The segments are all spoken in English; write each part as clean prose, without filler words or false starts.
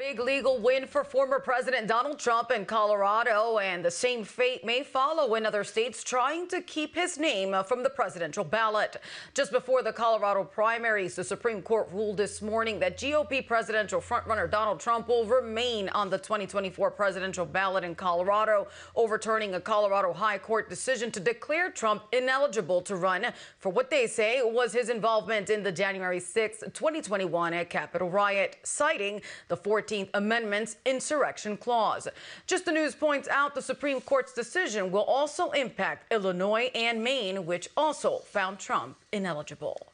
Big legal win for former President Donald Trump in Colorado, and the same fate may follow in other states trying to keep his name from the presidential ballot. Just before the Colorado primaries, the Supreme Court ruled this morning that GOP presidential frontrunner Donald Trump will remain on the 2024 presidential ballot in Colorado, overturning a Colorado High Court decision to declare Trump ineligible to run for what they say was his involvement in the January 6, 2021 Capitol riot, citing the 14th Amendment's insurrection clause. Just the News points out the Supreme Court's decision will also impact Illinois and Maine, which also found Trump ineligible.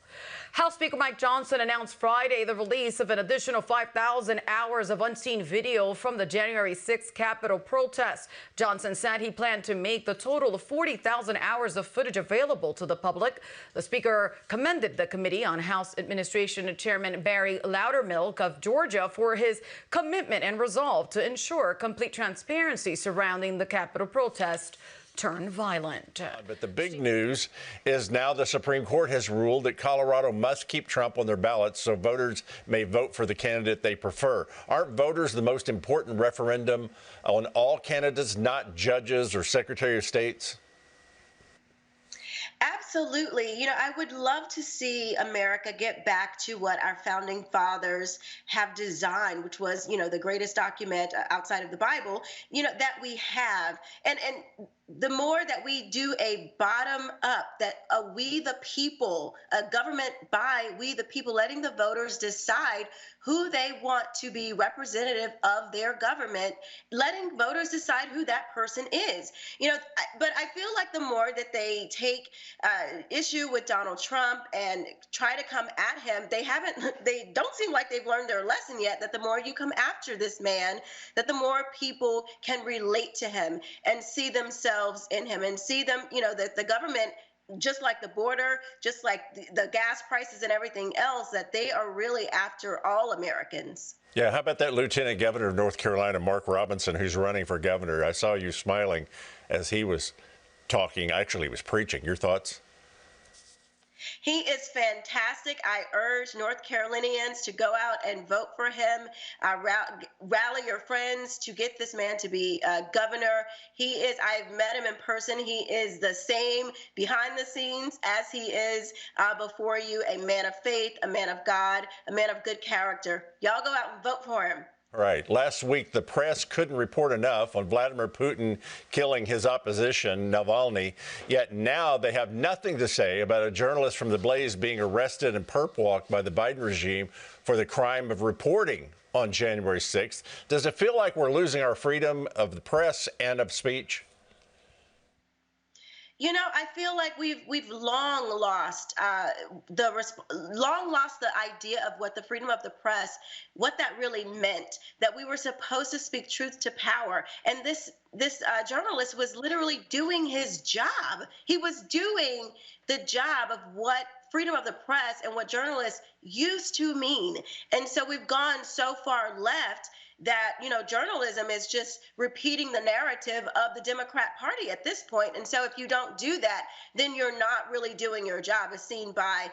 House Speaker Mike Johnson announced Friday the release of an additional 5,000 hours of unseen video from the January 6th Capitol protest. Johnson said he planned to make the total of 40,000 hours of footage available to the public. The Speaker commended the Committee on House Administration Chairman Barry Loudermilk of Georgia for his commitment and resolve to ensure complete transparency surrounding the Capitol protest turn violent. But the big news is now the Supreme Court has ruled that Colorado must keep Trump on their ballots so voters may vote for the candidate they prefer. Aren't voters the most important referendum on all candidates, not judges or Secretary of States? Absolutely. You know, I would love to see America get back to what our founding fathers have designed, which was, the greatest document outside of the Bible, that we have. And the more that we do a bottom up, that we the people, a government by we the people, letting the voters decide who they want to be representative of their government, letting voters decide who that person is. But I feel like the more that they take issue with Donald Trump and try to come at him, they don't seem like they've learned their lesson yet, that the more you come after this man, that the more people can relate to him and see themselves in him and see them, that the government, just like the border, just like the gas prices and everything else, that they are really after all Americans. Yeah, how about that Lieutenant Governor of North Carolina, Mark Robinson, who's running for governor? I saw you smiling as he was talking. Actually, he was preaching. Your thoughts? He is fantastic. I urge North Carolinians to go out and vote for him. Rally your friends to get this man to be governor. I've met him in person. He is the same behind the scenes as he is before you, a man of faith, a man of God, a man of good character. Y'all go out and vote for him. Right. Last week, the press couldn't report enough on Vladimir Putin killing his opposition, Navalny, yet now they have nothing to say about a journalist from The Blaze being arrested and perp-walked by the Biden regime for the crime of reporting on January 6th. Does it feel like we're losing our freedom of the press and of speech? I feel like we've long lost the idea of what the freedom of the press, what that really meant, that we were supposed to speak truth to power. And this journalist was literally doing his job. He was doing the job of what freedom of the press and what journalists used to mean. And so we've gone so far left that, journalism is just repeating the narrative of the Democrat Party at this point. And so if you don't do that, then you're not really doing your job, as seen by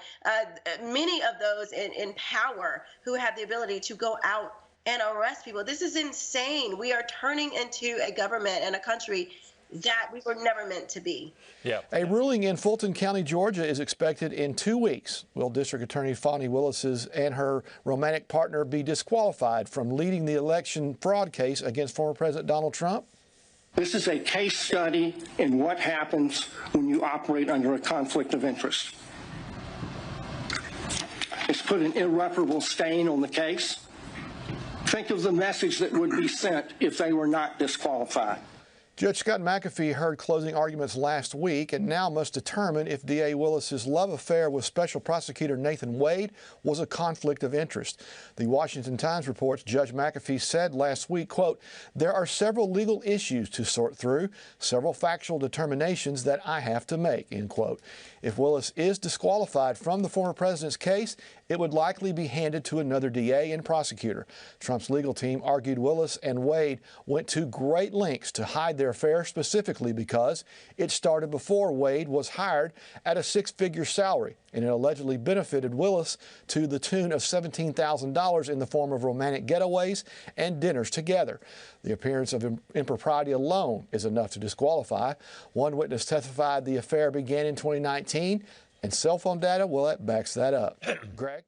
many of those in power who have the ability to go out and arrest people. This is insane. We are turning into a government and a country that we were never meant to be. Yeah. A ruling in Fulton County, Georgia is expected in 2 weeks. Will District Attorney Fani Willis and her romantic partner be disqualified from leading the election fraud case against former President Donald Trump? This is a case study in what happens when you operate under a conflict of interest. It's put an irreparable stain on the case. Think of the message that would be sent if they were not disqualified. Judge Scott McAfee heard closing arguments last week and now must determine if D.A. Willis's love affair with Special Prosecutor Nathan Wade was a conflict of interest. The Washington Times reports Judge McAfee said last week, quote, "There are several legal issues to sort through, several factual determinations that I have to make," end quote. If Willis is disqualified from the former president's case, it would likely be handed to another DA and prosecutor. Trump's legal team argued Willis and Wade went to great lengths to hide their their affair specifically because it started before Wade was hired at a six-figure salary, and it allegedly benefited Willis to the tune of $17,000 in the form of romantic getaways and dinners together. The appearance of impropriety alone is enough to disqualify. One witness testified the affair began in 2019, and cell phone data, well, that backs that up. Greg?